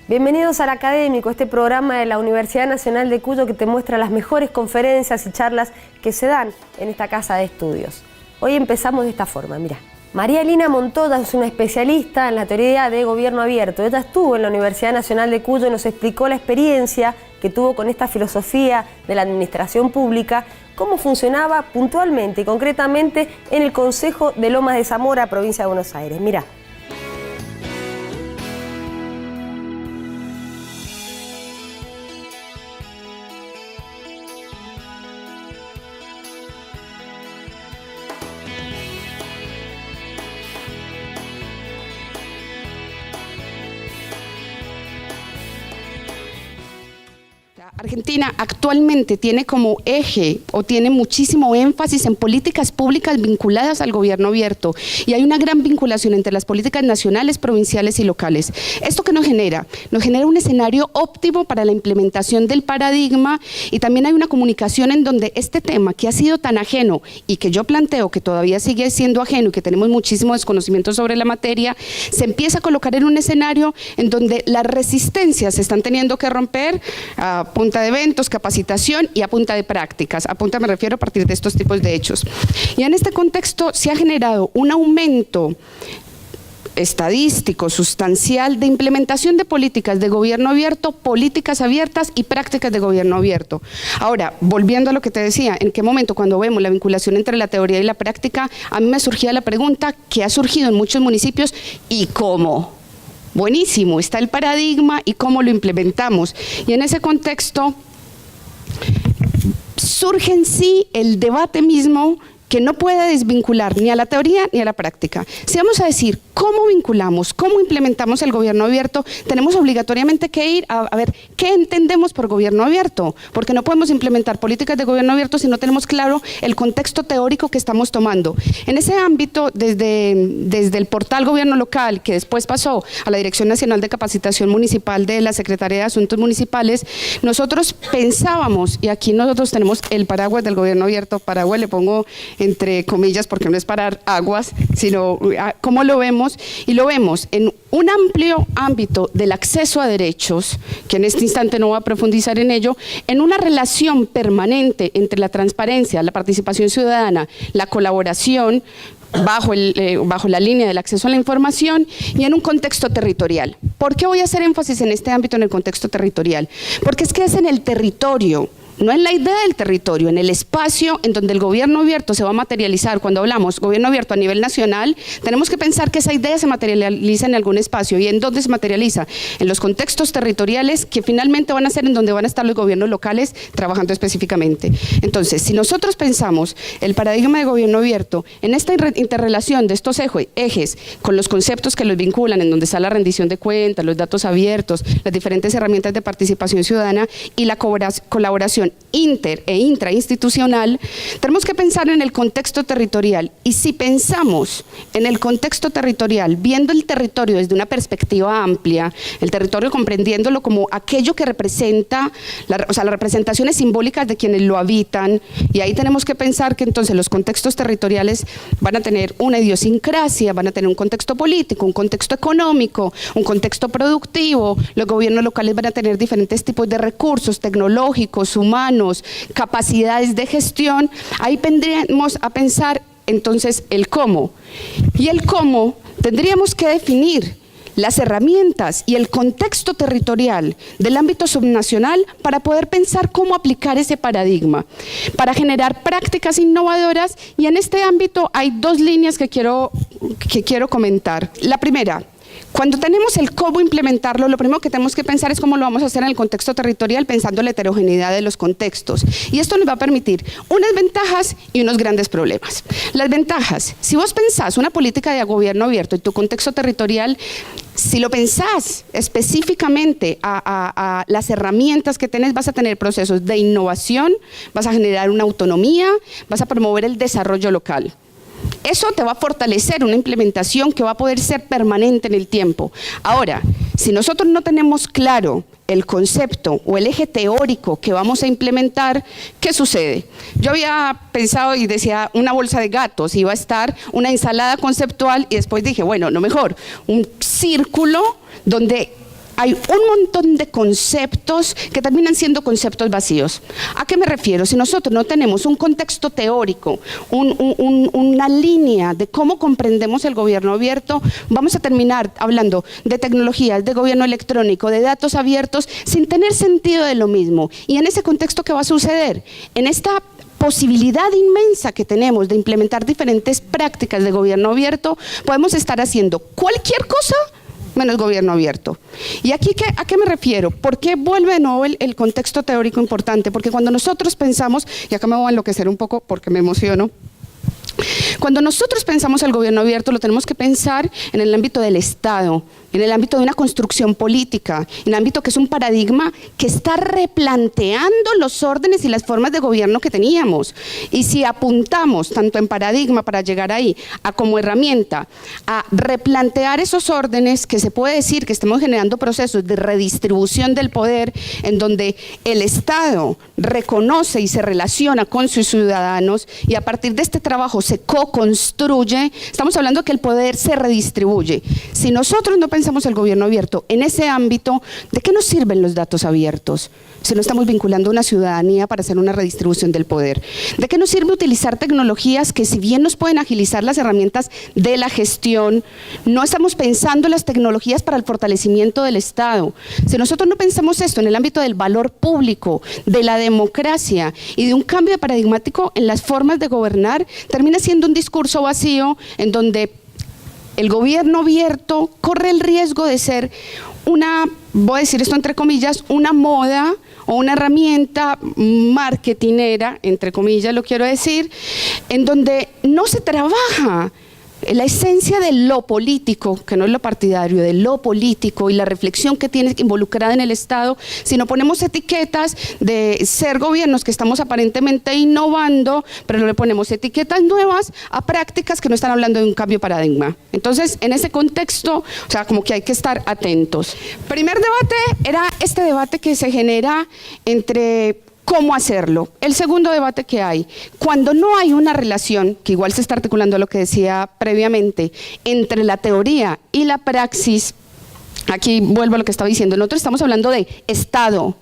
Bienvenidos al Académico, este programa de la Universidad Nacional de Cuyo que te muestra las mejores conferencias y charlas que se dan en esta casa de estudios. Hoy empezamos de esta forma, mirá. María Elina Montoya es una especialista en la teoría de gobierno abierto. Ella estuvo en la Universidad Nacional de Cuyo y nos explicó la experiencia que tuvo con esta filosofía de la administración pública, cómo funcionaba puntualmente y concretamente en el Consejo de Lomas de Zamora, provincia de Buenos Aires. Mirá. Argentina actualmente tiene como eje o tiene muchísimo énfasis en políticas públicas vinculadas al gobierno abierto y hay una gran vinculación entre las políticas nacionales, provinciales y locales. ¿Esto qué nos genera? Nos genera un escenario óptimo para la implementación del paradigma y también hay una comunicación en donde este tema que ha sido tan ajeno y que yo planteo que todavía sigue siendo ajeno y que tenemos muchísimo desconocimiento sobre la materia, se empieza a colocar en un escenario en donde las resistencias se están teniendo que romper a punta de eventos, capacitación y a punta de prácticas. A punta me refiero a partir de estos tipos de hechos. Y en este contexto se ha generado un aumento estadístico, sustancial de implementación de políticas de gobierno abierto, políticas abiertas y prácticas de gobierno abierto. Ahora, volviendo a lo que te decía, ¿en qué momento cuando vemos la vinculación entre la teoría y la práctica? A mí me surgía la pregunta que ha surgido en muchos municipios, ¿y cómo? Buenísimo, está el paradigma y cómo lo implementamos. Y en ese contexto surge en sí el debate mismo que no puede desvincular ni a la teoría ni a la práctica. Si vamos a decir cómo vinculamos, cómo implementamos el gobierno abierto, tenemos obligatoriamente que ir a ver qué entendemos por gobierno abierto, porque no podemos implementar políticas de gobierno abierto si no tenemos claro el contexto teórico que estamos tomando. En ese ámbito, desde el portal Gobierno Local, que después pasó a la Dirección Nacional de Capacitación Municipal de la Secretaría de Asuntos Municipales, nosotros pensábamos, y aquí nosotros tenemos el paraguas del gobierno abierto, paraguas le pongo entre comillas porque no es parar aguas, sino cómo lo vemos, y lo vemos en un amplio ámbito del acceso a derechos, que en este instante no voy a profundizar en ello, en una relación permanente entre la transparencia, la participación ciudadana, la colaboración, bajo la línea del acceso a la información y en un contexto territorial. ¿Por qué voy a hacer énfasis en este ámbito, en el contexto territorial? Porque es que es en el territorio, no en la idea del territorio, en el espacio en donde el gobierno abierto se va a materializar. Cuando hablamos gobierno abierto a nivel nacional, tenemos que pensar que esa idea se materializa en algún espacio. ¿Y en dónde se materializa? En los contextos territoriales que finalmente van a ser en donde van a estar los gobiernos locales trabajando específicamente. Entonces, si nosotros pensamos el paradigma de gobierno abierto en esta interrelación de estos ejes con los conceptos que los vinculan, en donde está la rendición de cuentas, los datos abiertos, las diferentes herramientas de participación ciudadana y la colaboración inter e intrainstitucional, tenemos que pensar en el contexto territorial. Y si pensamos en el contexto territorial, viendo el territorio desde una perspectiva amplia, el territorio comprendiéndolo como aquello que representa, las representaciones simbólicas de quienes lo habitan, y ahí tenemos que pensar que entonces los contextos territoriales van a tener una idiosincrasia, van a tener un contexto político, un contexto económico, un contexto productivo, los gobiernos locales van a tener diferentes tipos de recursos tecnológicos, humanos, capacidades de gestión. Ahí vendríamos a pensar entonces el cómo. Y el cómo tendríamos que definir las herramientas y el contexto territorial del ámbito subnacional para poder pensar cómo aplicar ese paradigma, para generar prácticas innovadoras. Y en este ámbito hay dos líneas que quiero comentar. La primera, cuando tenemos el cómo implementarlo, lo primero que tenemos que pensar es cómo lo vamos a hacer en el contexto territorial, pensando en la heterogeneidad de los contextos. Y esto nos va a permitir unas ventajas y unos grandes problemas. Las ventajas: si vos pensás una política de gobierno abierto en tu contexto territorial, si lo pensás específicamente a las herramientas que tenés, vas a tener procesos de innovación, vas a generar una autonomía, vas a promover el desarrollo local. Eso te va a fortalecer una implementación que va a poder ser permanente en el tiempo. Ahora, si nosotros no tenemos claro el concepto o el eje teórico que vamos a implementar, ¿qué sucede? Yo había pensado y decía una bolsa de gatos, iba a estar una ensalada conceptual y después dije, bueno, no, mejor un círculo donde hay un montón de conceptos que terminan siendo conceptos vacíos. ¿A qué me refiero? Si nosotros no tenemos un contexto teórico, una línea de cómo comprendemos el gobierno abierto, vamos a terminar hablando de tecnologías, de gobierno electrónico, de datos abiertos, sin tener sentido de lo mismo. Y en ese contexto, ¿qué va a suceder? En esta posibilidad inmensa que tenemos de implementar diferentes prácticas de gobierno abierto, podemos estar haciendo cualquier cosa menos gobierno abierto. ¿Y aquí a qué me refiero? ¿Por qué vuelve de nuevo el contexto teórico importante? Porque cuando nosotros pensamos, y acá me voy a enloquecer un poco porque me emociono, cuando nosotros pensamos el gobierno abierto lo tenemos que pensar en el ámbito del Estado, en el ámbito de una construcción política, en el ámbito que es un paradigma que está replanteando los órdenes y las formas de gobierno que teníamos. Y si apuntamos tanto en paradigma para llegar ahí, a como herramienta, a replantear esos órdenes, que se puede decir que estamos generando procesos de redistribución del poder, en donde el Estado reconoce y se relaciona con sus ciudadanos, y a partir de este trabajo se co-construye, estamos hablando que el poder se redistribuye. Si nosotros no pensamos el gobierno abierto en ese ámbito, ¿de qué nos sirven los datos abiertos? Si no estamos vinculando a una ciudadanía para hacer una redistribución del poder. ¿De qué nos sirve utilizar tecnologías que, si bien nos pueden agilizar las herramientas de la gestión, no estamos pensando las tecnologías para el fortalecimiento del Estado? Si nosotros no pensamos esto en el ámbito del valor público, de la democracia y de un cambio paradigmático en las formas de gobernar, termina siendo un discurso vacío en donde el gobierno abierto corre el riesgo de ser una, voy a decir esto entre comillas, una moda o una herramienta marketinera, entre comillas lo quiero decir, en donde no se trabaja la esencia de lo político, que no es lo partidario, de lo político y la reflexión que tiene involucrada en el Estado, sino ponemos etiquetas de ser gobiernos que estamos aparentemente innovando, pero le ponemos etiquetas nuevas a prácticas que no están hablando de un cambio de paradigma. Entonces, en ese contexto, o sea, como que hay que estar atentos. Primer debate era este debate que se genera entre ¿cómo hacerlo? El segundo debate que hay, cuando no hay una relación, que igual se está articulando lo que decía previamente, entre la teoría y la praxis, aquí vuelvo a lo que estaba diciendo, nosotros estamos hablando de Estado,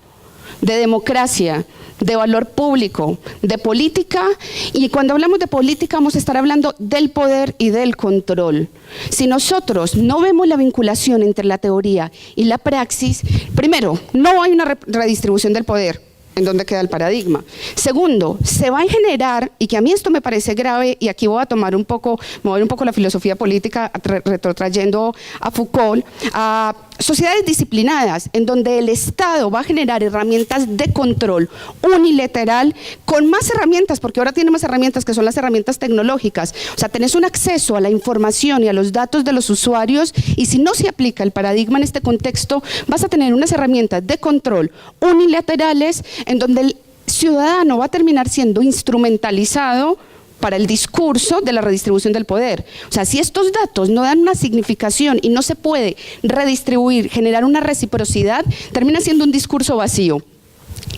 de democracia, de valor público, de política, y cuando hablamos de política vamos a estar hablando del poder y del control. Si nosotros no vemos la vinculación entre la teoría y la praxis, primero, no hay una redistribución del poder. ¿En dónde queda el paradigma? Segundo, se va a generar, y que a mí esto me parece grave, y aquí voy a tomar un poco, mover un poco la filosofía política, retrotrayendo a Foucault, a sociedades disciplinadas, en donde el Estado va a generar herramientas de control unilateral, con más herramientas, porque ahora tiene más herramientas que son las herramientas tecnológicas. O sea, tenés un acceso a la información y a los datos de los usuarios, y si no se aplica el paradigma en este contexto, vas a tener unas herramientas de control unilaterales, en donde el ciudadano va a terminar siendo instrumentalizado para el discurso de la redistribución del poder. O sea, si estos datos no dan una significación y no se puede redistribuir, generar una reciprocidad, termina siendo un discurso vacío.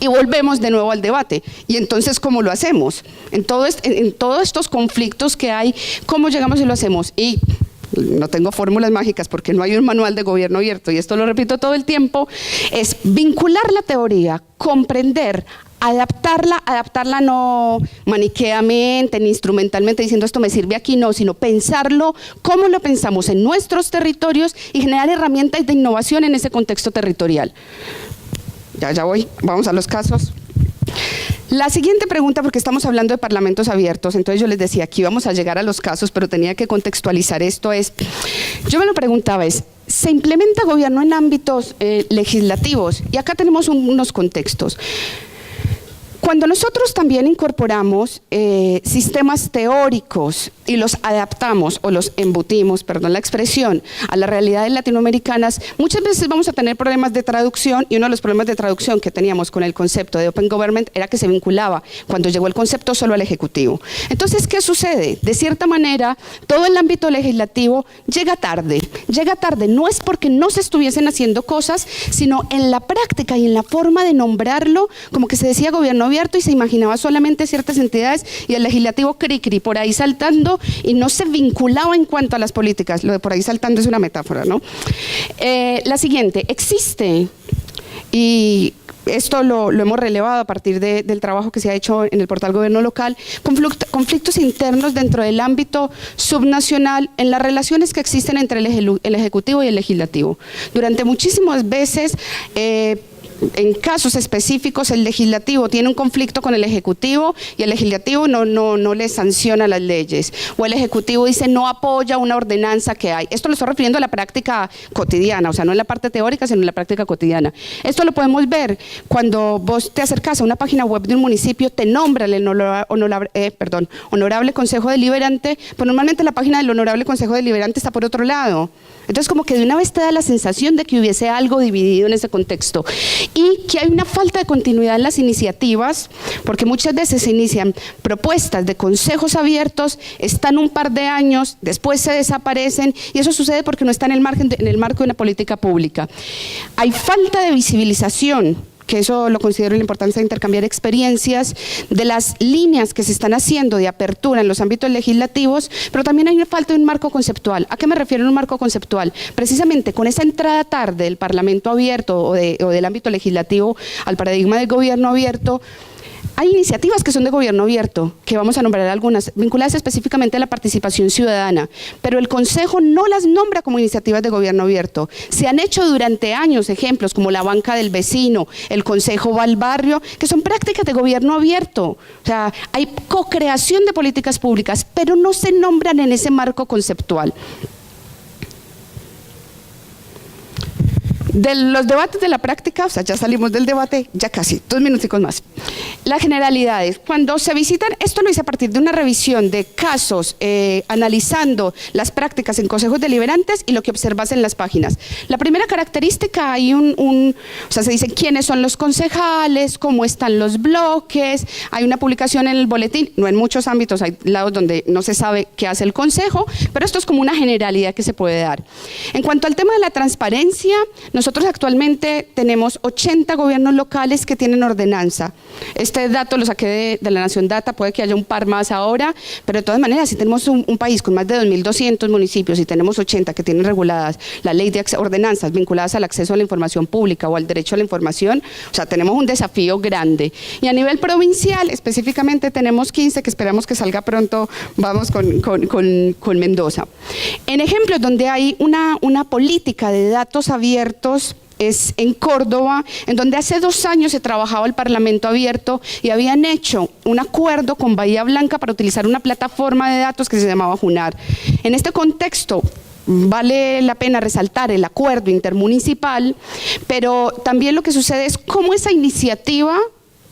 Y volvemos de nuevo al debate. Y entonces, ¿cómo lo hacemos? En todos estos conflictos que hay, ¿cómo llegamos y lo hacemos? Y no tengo fórmulas mágicas porque no hay un manual de gobierno abierto, y esto lo repito todo el tiempo, es vincular la teoría, comprender, adaptarla no maniqueamente ni instrumentalmente diciendo esto me sirve aquí, no, sino pensarlo como lo pensamos en nuestros territorios y generar herramientas de innovación en ese contexto territorial. Ya voy, vamos a los casos. La siguiente pregunta, porque estamos hablando de parlamentos abiertos, entonces yo les decía, aquí vamos a llegar a los casos, pero tenía que contextualizar esto, yo me lo preguntaba, ¿se implementa gobierno en ámbitos legislativos? Y acá tenemos unos contextos. Cuando nosotros también incorporamos sistemas teóricos y los adaptamos o los embutimos, perdón la expresión, a las realidades latinoamericanas, muchas veces vamos a tener problemas de traducción, y uno de los problemas de traducción que teníamos con el concepto de Open Government era que se vinculaba cuando llegó el concepto solo al Ejecutivo. Entonces, ¿qué sucede? De cierta manera, todo el ámbito legislativo llega tarde, no es porque no se estuviesen haciendo cosas, sino en la práctica y en la forma de nombrarlo, como que se decía gobierno abierto y se imaginaba solamente ciertas entidades y el legislativo cri-cri por ahí saltando y no se vinculaba en cuanto a las políticas. Lo de por ahí saltando es una metáfora, ¿no? La siguiente, existe, y esto lo hemos relevado a partir del trabajo que se ha hecho en el portal Gobierno Local, conflictos internos dentro del ámbito subnacional en las relaciones que existen entre el Ejecutivo y el Legislativo. Durante muchísimas veces, en casos específicos, el Legislativo tiene un conflicto con el Ejecutivo y el Legislativo no le sanciona las leyes, o el Ejecutivo dice no apoya una ordenanza que hay. Esto lo estoy refiriendo a la práctica cotidiana, o sea, no en la parte teórica, sino en la práctica cotidiana. Esto lo podemos ver cuando vos te acercas a una página web de un municipio, te nombra el Honorable Consejo Deliberante, pero normalmente la página del Honorable Consejo Deliberante está por otro lado. Entonces, como que de una vez te da la sensación de que hubiese algo dividido en ese contexto y que hay una falta de continuidad en las iniciativas, porque muchas veces se inician propuestas de consejos abiertos, están un par de años, después se desaparecen y eso sucede porque no está en el marco de una política pública. Hay falta de visibilización, que eso lo considero la importancia de intercambiar experiencias, de las líneas que se están haciendo de apertura en los ámbitos legislativos, pero también hay una falta de un marco conceptual. ¿A qué me refiero en un marco conceptual? Precisamente con esa entrada tarde del Parlamento abierto o del ámbito legislativo al paradigma del gobierno abierto, hay iniciativas que son de gobierno abierto, que vamos a nombrar algunas, vinculadas específicamente a la participación ciudadana, pero el Consejo no las nombra como iniciativas de gobierno abierto. Se han hecho durante años ejemplos como la banca del vecino, el Consejo va al barrio, que son prácticas de gobierno abierto. O sea, hay co-creación de políticas públicas, pero no se nombran en ese marco conceptual. De los debates de la práctica, o sea, ya salimos del debate, ya casi, 2 minuticos más. Las generalidades, cuando se visitan, esto lo hice a partir de una revisión de casos, analizando las prácticas en consejos deliberantes y lo que observas en las páginas. La primera característica, hay o sea, se dice quiénes son los concejales, cómo están los bloques, hay una publicación en el boletín, no en muchos ámbitos, hay lados donde no se sabe qué hace el consejo, pero esto es como una generalidad que se puede dar. En cuanto al tema de la transparencia, nosotros actualmente tenemos 80 gobiernos locales que tienen ordenanza. Este dato lo saqué de la Nación Data, puede que haya un par más ahora, pero de todas maneras, si tenemos un país con más de 2.200 municipios y tenemos 80 que tienen reguladas la ley de ordenanzas vinculadas al acceso a la información pública o al derecho a la información, o sea, tenemos un desafío grande. Y a nivel provincial, específicamente tenemos 15 que esperamos que salga pronto, vamos con Mendoza. En ejemplos donde hay una política de datos abiertos, es en Córdoba, en donde hace 2 años se trabajaba el Parlamento abierto y habían hecho un acuerdo con Bahía Blanca para utilizar una plataforma de datos que se llamaba JUNAR. En este contexto, vale la pena resaltar el acuerdo intermunicipal, pero también lo que sucede es cómo esa iniciativa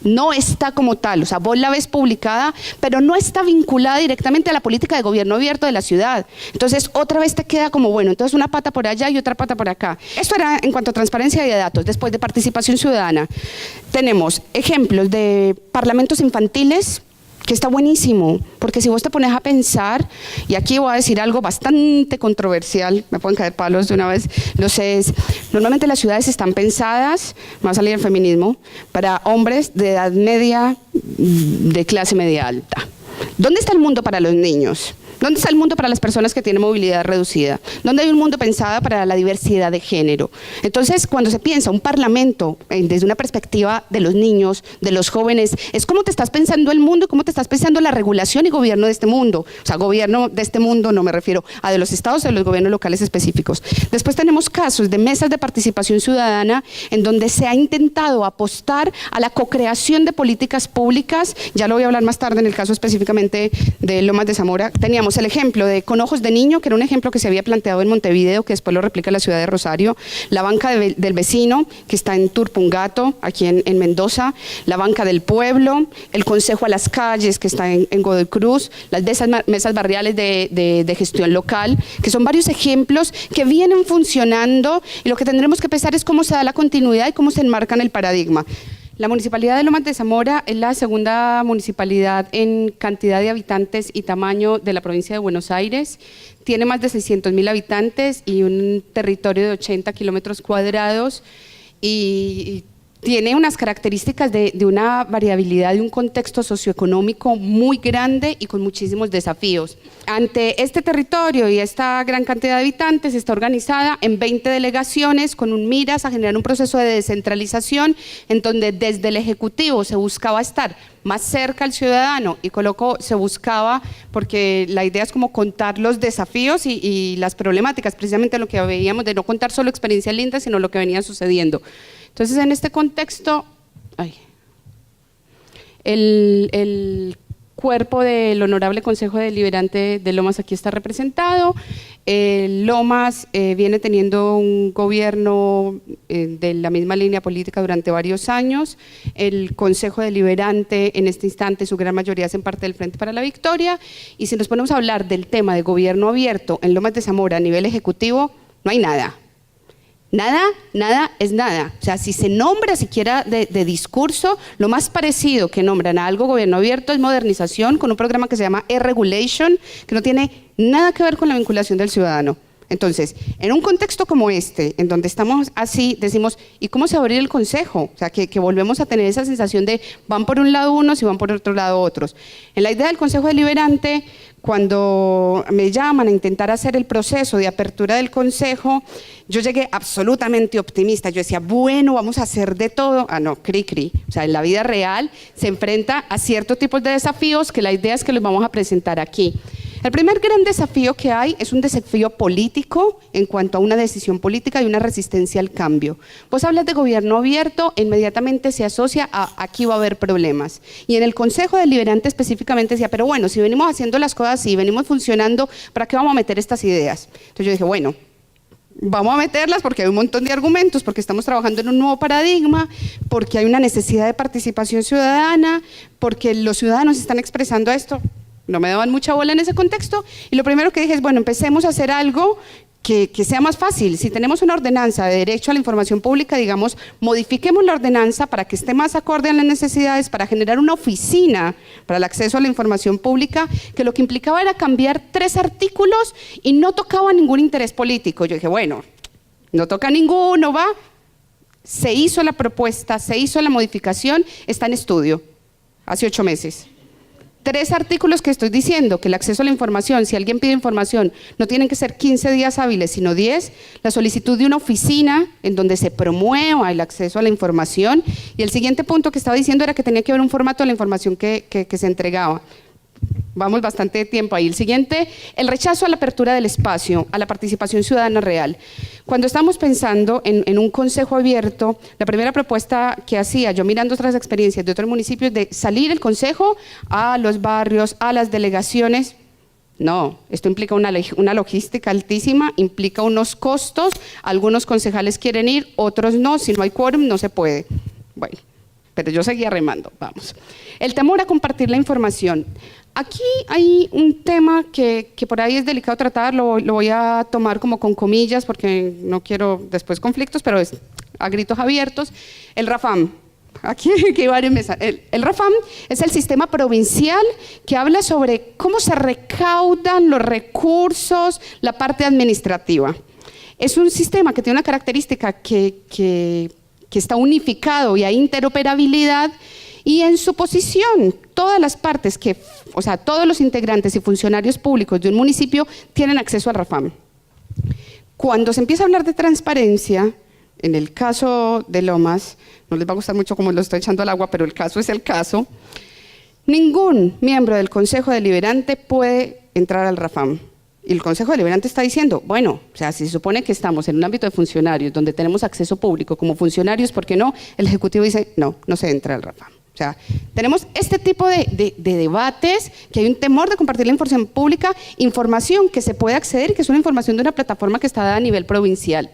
no está como tal, o sea, vos la ves publicada, pero no está vinculada directamente a la política de gobierno abierto de la ciudad. Entonces, otra vez te queda como, bueno, entonces una pata por allá y otra pata por acá. Esto era en cuanto a transparencia de datos. Después de participación ciudadana, tenemos ejemplos de parlamentos infantiles, que está buenísimo, porque si vos te pones a pensar, y aquí voy a decir algo bastante controversial, me pueden caer palos de una vez, lo sé, normalmente las ciudades están pensadas, me va a salir el feminismo, para hombres de edad media, de clase media alta. ¿Dónde está el mundo para los niños? ¿Dónde está el mundo para las personas que tienen movilidad reducida? ¿Dónde hay un mundo pensado para la diversidad de género? Entonces, cuando se piensa un parlamento desde una perspectiva de los niños, de los jóvenes, es cómo te estás pensando el mundo y cómo te estás pensando la regulación y gobierno de este mundo. O sea, gobierno de este mundo no me refiero a de los estados o de los gobiernos locales específicos. Después tenemos casos de mesas de participación ciudadana en donde se ha intentado apostar a la co-creación de políticas públicas. Ya lo voy a hablar más tarde en el caso específicamente de Lomas de Zamora. Teníamos el ejemplo de Con Ojos de Niño, que era un ejemplo que se había planteado en Montevideo, que después lo replica la ciudad de Rosario, la banca del vecino, que está en Turpungato, aquí en Mendoza, la banca del pueblo, el consejo a las calles, que está en Godoy Cruz, las mesas barriales de gestión local, que son varios ejemplos que vienen funcionando, y lo que tendremos que pensar es cómo se da la continuidad y cómo se enmarca en el paradigma. La Municipalidad de Lomas de Zamora es la segunda municipalidad en cantidad de habitantes y tamaño de la provincia de Buenos Aires. Tiene más de 600.000 habitantes y un territorio de 80 kilómetros cuadrados y tiene unas características de una variabilidad de un contexto socioeconómico muy grande y con muchísimos desafíos. Ante este territorio y esta gran cantidad de habitantes, está organizada en 20 delegaciones con un miras a generar un proceso de descentralización en donde desde el Ejecutivo se buscaba estar más cerca al ciudadano y se buscaba, porque la idea es como contar los desafíos y las problemáticas, precisamente lo que veíamos de no contar solo experiencias lindas, sino lo que venía sucediendo. Entonces, en este contexto, el cuerpo del Honorable Consejo Deliberante de Lomas aquí está representado. Lomas viene teniendo un gobierno de la misma línea política durante varios años. El Consejo Deliberante en este instante, su gran mayoría hacen parte del Frente para la Victoria. Y si nos ponemos a hablar del tema de gobierno abierto en Lomas de Zamora a nivel ejecutivo, no hay nada. Nada es nada. O sea, si se nombra siquiera de discurso, lo más parecido que nombran a algo gobierno abierto es modernización con un programa que se llama e-regulation, que no tiene nada que ver con la vinculación del ciudadano. Entonces, en un contexto como este, en donde estamos así, decimos, ¿y cómo se va a abrir el consejo? O sea, que volvemos a tener esa sensación de van por un lado unos y van por otro lado otros. En la idea del Consejo Deliberante, cuando me llaman a intentar hacer el proceso de apertura del consejo, yo llegué absolutamente optimista. Yo decía, bueno, vamos a hacer de todo. No, cri. O sea, en la vida real se enfrenta a ciertos tipos de desafíos que la idea es que los vamos a presentar aquí. El primer gran desafío que hay es un desafío político en cuanto a una decisión política y una resistencia al cambio. Vos hablas de gobierno abierto, inmediatamente se asocia a aquí va a haber problemas. Y en el Consejo Deliberante específicamente decía, pero bueno, si venimos haciendo las cosas así, venimos funcionando, ¿para qué vamos a meter estas ideas? Entonces yo dije, bueno, vamos a meterlas porque hay un montón de argumentos, porque estamos trabajando en un nuevo paradigma, porque hay una necesidad de participación ciudadana, porque los ciudadanos están expresando esto. No me daban mucha bola en ese contexto y lo primero que dije es, bueno, empecemos a hacer algo que sea más fácil. Si tenemos una ordenanza de derecho a la información pública, digamos, modifiquemos la ordenanza para que esté más acorde a las necesidades, para generar una oficina para el acceso a la información pública, que lo que implicaba era cambiar 3 artículos y no tocaba ningún interés político. Yo dije, bueno, no toca ninguno, va. Se hizo la propuesta, se hizo la modificación, está en estudio, hace 8 meses. 3 artículos que estoy diciendo, que el acceso a la información, si alguien pide información, no tienen que ser 15 días hábiles, sino 10, la solicitud de una oficina en donde se promueva el acceso a la información, y el siguiente punto que estaba diciendo era que tenía que haber un formato de la información que se entregaba. Vamos bastante tiempo ahí. El siguiente, el rechazo a la apertura del espacio, a la participación ciudadana real. Cuando estamos pensando en un consejo abierto, la primera propuesta que hacía, yo mirando otras experiencias de otros municipios, de salir el consejo a los barrios, a las delegaciones. No, esto implica una logística altísima, implica unos costos, algunos concejales quieren ir, otros no, si no hay quórum no se puede. Bueno, pero yo seguía remando, vamos. El temor a compartir la información. Aquí hay un tema que por ahí es delicado tratar, lo voy a tomar como con comillas porque no quiero después conflictos, pero es a gritos abiertos. El RAFAM. Aquí hay varios mensajes. El RAFAM es el sistema provincial que habla sobre cómo se recaudan los recursos, la parte administrativa. Es un sistema que tiene una característica que está unificado y hay interoperabilidad, y en su posición todas las partes o sea, todos los integrantes y funcionarios públicos de un municipio tienen acceso al RAFAM. Cuando se empieza a hablar de transparencia, en el caso de Lomas, no les va a gustar mucho como lo estoy echando al agua, pero el caso es el caso, ningún miembro del Consejo Deliberante puede entrar al RAFAM. Y el Consejo Deliberante está diciendo, bueno, o sea, si se supone que estamos en un ámbito de funcionarios donde tenemos acceso público como funcionarios, ¿por qué no? El Ejecutivo dice, no se entra al RAFAM. O sea, tenemos este tipo de debates, que hay un temor de compartir la información pública, información que se puede acceder, que es una información de una plataforma que está dada a nivel provincial.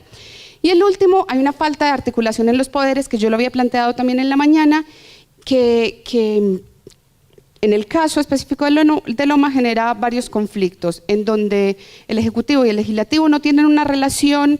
Y el último, hay una falta de articulación en los poderes, que yo lo había planteado también en la mañana, que en el caso específico de Lomas genera varios conflictos, en donde el Ejecutivo y el Legislativo no tienen una relación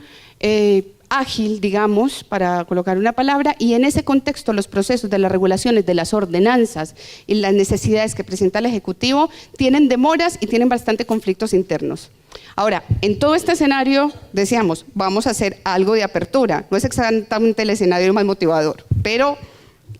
ágil, digamos, para colocar una palabra, y en ese contexto los procesos de las regulaciones, de las ordenanzas y las necesidades que presenta el Ejecutivo tienen demoras y tienen bastante conflictos internos. Ahora, en todo este escenario decíamos, vamos a hacer algo de apertura, no es exactamente el escenario más motivador. pero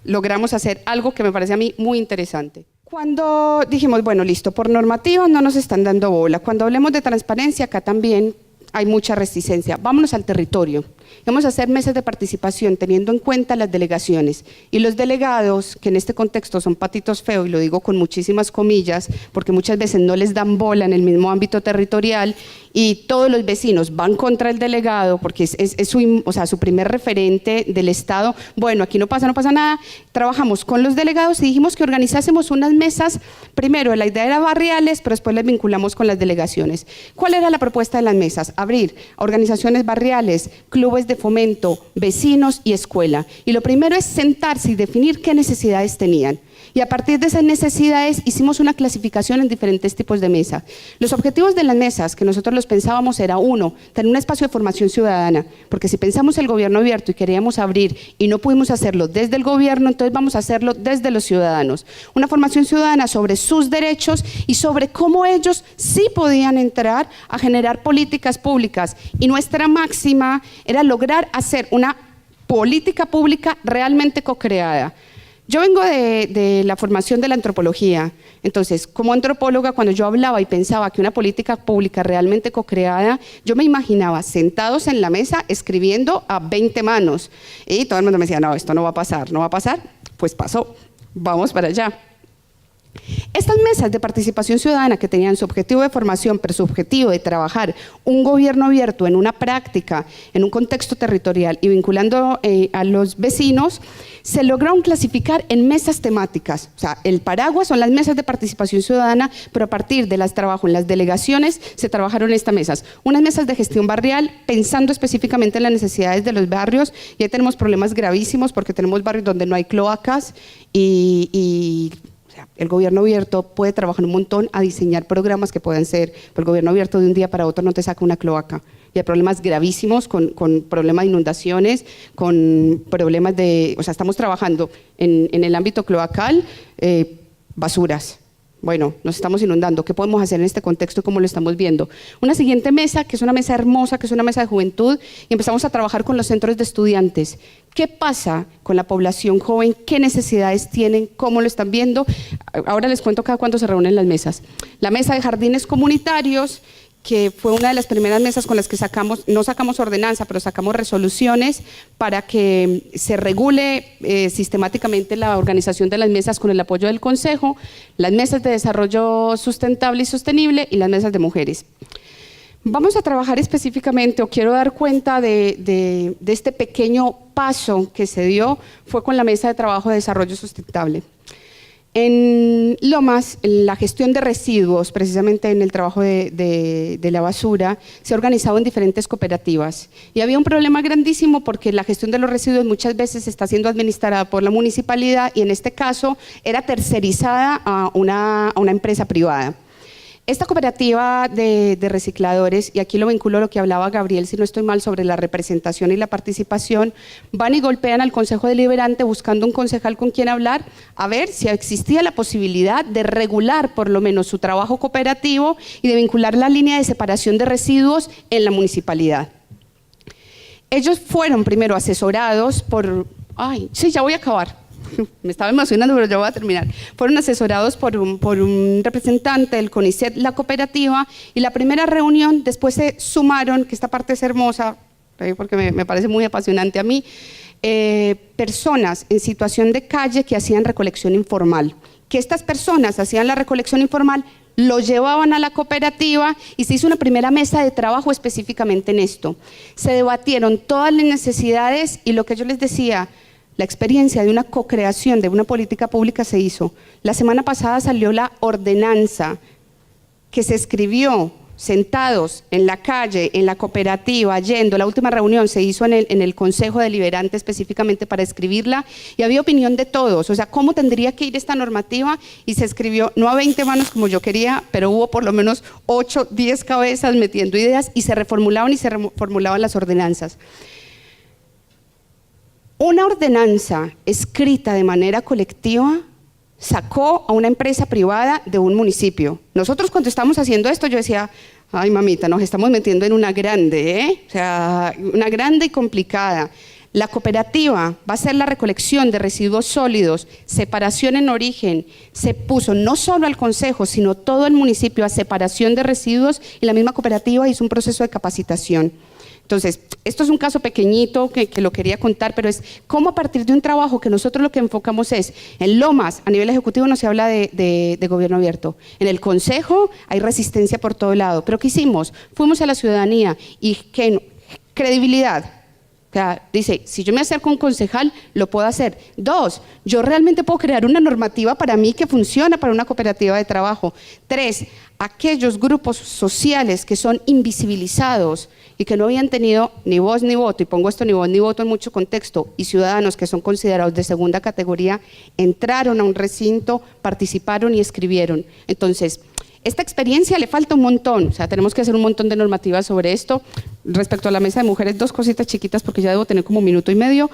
logramos hacer algo que me parece a mí muy interesante. Cuando dijimos, bueno, listo, por normativa no nos están dando bola. Cuando hablemos de transparencia, acá también hay mucha resistencia. Vámonos al territorio. Vamos a hacer mesas de participación teniendo en cuenta las delegaciones y los delegados, que en este contexto son patitos feos, y lo digo con muchísimas comillas, porque muchas veces no les dan bola en el mismo ámbito territorial y todos los vecinos van contra el delegado porque es su primer referente del Estado. Bueno, aquí no pasa nada. Trabajamos con los delegados y dijimos que organizásemos unas mesas. Primero, la idea era barriales, pero después las vinculamos con las delegaciones. ¿Cuál era la propuesta de las mesas? Abrir organizaciones barriales, clubes de fomento, vecinos y escuela. Y lo primero es sentarse y definir qué necesidades tenían. Y a partir de esas necesidades hicimos una clasificación en diferentes tipos de mesa. Los objetivos de las mesas que nosotros los pensábamos era, uno, tener un espacio de formación ciudadana, porque si pensamos el gobierno abierto y queríamos abrir y no pudimos hacerlo desde el gobierno, entonces vamos a hacerlo desde los ciudadanos. Una formación ciudadana sobre sus derechos y sobre cómo ellos sí podían entrar a generar políticas públicas. Y nuestra máxima era lograr hacer una política pública realmente co-creada. Yo vengo de la formación de la antropología, entonces como antropóloga cuando yo hablaba y pensaba que una política pública realmente co-creada, yo me imaginaba sentados en la mesa escribiendo a 20 manos y todo el mundo me decía, no, esto no va a pasar, pues pasó, vamos para allá. Estas mesas de participación ciudadana que tenían su objetivo de formación, pero su objetivo de trabajar un gobierno abierto en una práctica, en un contexto territorial y vinculando a los vecinos, se lograron clasificar en mesas temáticas. O sea, el paraguas son las mesas de participación ciudadana, pero a partir de las trabajo en las delegaciones se trabajaron estas mesas. Unas mesas de gestión barrial, pensando específicamente en las necesidades de los barrios, y ahí tenemos problemas gravísimos porque tenemos barrios donde no hay cloacas y el gobierno abierto puede trabajar un montón a diseñar programas que puedan ser, pero el gobierno abierto de un día para otro no te saca una cloaca. Y hay problemas gravísimos con problemas de inundaciones, con problemas de, o sea, estamos trabajando en el ámbito cloacal, basuras. Bueno, nos estamos inundando, ¿qué podemos hacer en este contexto y cómo lo estamos viendo? Una siguiente mesa, que es una mesa hermosa, que es una mesa de juventud, y empezamos a trabajar con los centros de estudiantes. ¿Qué pasa con la población joven? ¿Qué necesidades tienen? ¿Cómo lo están viendo? Ahora les cuento cada cuánto se reúnen las mesas. La mesa de jardines comunitarios, que fue una de las primeras mesas con las que no sacamos ordenanza, pero sacamos resoluciones para que se regule sistemáticamente la organización de las mesas con el apoyo del Consejo, las mesas de desarrollo sustentable y sostenible y las mesas de mujeres. Vamos a trabajar específicamente, o quiero dar cuenta de este pequeño paso que se dio, fue con la mesa de trabajo de desarrollo sustentable. En Lomas, la gestión de residuos, precisamente en el trabajo de la basura, se ha organizado en diferentes cooperativas. Y había un problema grandísimo porque la gestión de los residuos muchas veces está siendo administrada por la municipalidad y en este caso era tercerizada a una empresa privada. Esta cooperativa de recicladores, y aquí lo vinculo a lo que hablaba Gabriel, si no estoy mal, sobre la representación y la participación, van y golpean al Consejo Deliberante buscando un concejal con quien hablar, a ver si existía la posibilidad de regular por lo menos su trabajo cooperativo y de vincular la línea de separación de residuos en la municipalidad. Ellos fueron primero asesorados por… Ay, sí, ya voy a acabar. Me estaba emocionando, pero ya voy a terminar. Fueron asesorados por un representante del CONICET, la cooperativa, y la primera reunión, después se sumaron, que esta parte es hermosa, porque me parece muy apasionante a mí, personas en situación de calle que hacían recolección informal. Que estas personas hacían la recolección informal, lo llevaban a la cooperativa y se hizo una primera mesa de trabajo específicamente en esto. Se debatieron todas las necesidades y lo que yo les decía, la experiencia de una co-creación de una política pública se hizo. La semana pasada salió la ordenanza que se escribió sentados en la calle, en la cooperativa, yendo. La última reunión se hizo en el Consejo Deliberante específicamente para escribirla y había opinión de todos. O sea, ¿cómo tendría que ir esta normativa? Y se escribió, no a 20 manos como yo quería, pero hubo por lo menos 8, 10 cabezas metiendo ideas y se reformulaban las ordenanzas. Una ordenanza escrita de manera colectiva sacó a una empresa privada de un municipio. Nosotros cuando estábamos haciendo esto yo decía, ay mamita, nos estamos metiendo en una grande, o sea, una grande y complicada. La cooperativa va a ser la recolección de residuos sólidos, separación en origen. Se puso no solo al consejo, sino todo el municipio a separación de residuos y la misma cooperativa hizo un proceso de capacitación. Entonces, esto es un caso pequeñito que lo quería contar, pero es cómo a partir de un trabajo que nosotros lo que enfocamos es, en Lomas, a nivel ejecutivo no se habla de gobierno abierto, en el consejo hay resistencia por todo lado, pero ¿qué hicimos? Fuimos a la ciudadanía y ¿qué? Credibilidad. O sea, dice, si yo me acerco a un concejal, lo puedo hacer. 2, yo realmente puedo crear una normativa para mí que funciona para una cooperativa de trabajo. 3, aquellos grupos sociales que son invisibilizados y que no habían tenido ni voz ni voto, y pongo esto ni voz ni voto en mucho contexto, y ciudadanos que son considerados de segunda categoría, entraron a un recinto, participaron y escribieron. Entonces, esta experiencia le falta un montón, o sea, tenemos que hacer un montón de normativas sobre esto. Respecto a la mesa de mujeres, 2 cositas chiquitas porque ya debo tener como 1 minuto y medio.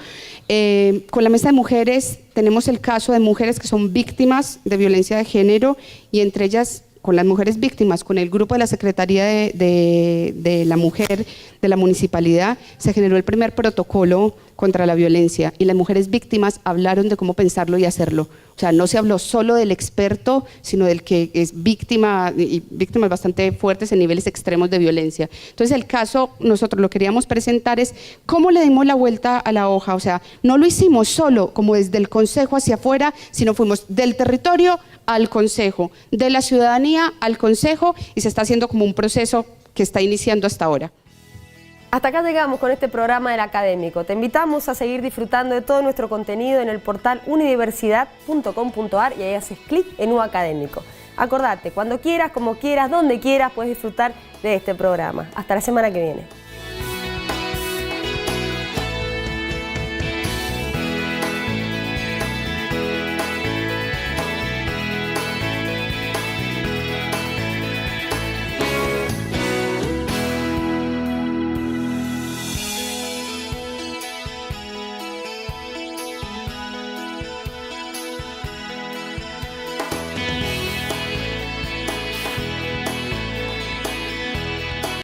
Con la mesa de mujeres tenemos el caso de mujeres que son víctimas de violencia de género y entre ellas, con las mujeres víctimas, con el grupo de la Secretaría de la Mujer de la Municipalidad, se generó el primer protocolo contra la violencia y las mujeres víctimas hablaron de cómo pensarlo y hacerlo. O sea, no se habló solo del experto, sino del que es víctima y víctimas bastante fuertes en niveles extremos de violencia. Entonces, el caso, nosotros lo queríamos presentar es cómo le dimos la vuelta a la hoja. O sea, no lo hicimos solo como desde el consejo hacia afuera, sino fuimos del territorio al consejo, de la ciudadanía al consejo y se está haciendo como un proceso que está iniciando hasta ahora. Hasta acá llegamos con este programa del Académico. Te invitamos a seguir disfrutando de todo nuestro contenido en el portal unidiversidad.com.ar y ahí haces clic en U Académico. Acordate, cuando quieras, como quieras, donde quieras, puedes disfrutar de este programa. Hasta la semana que viene.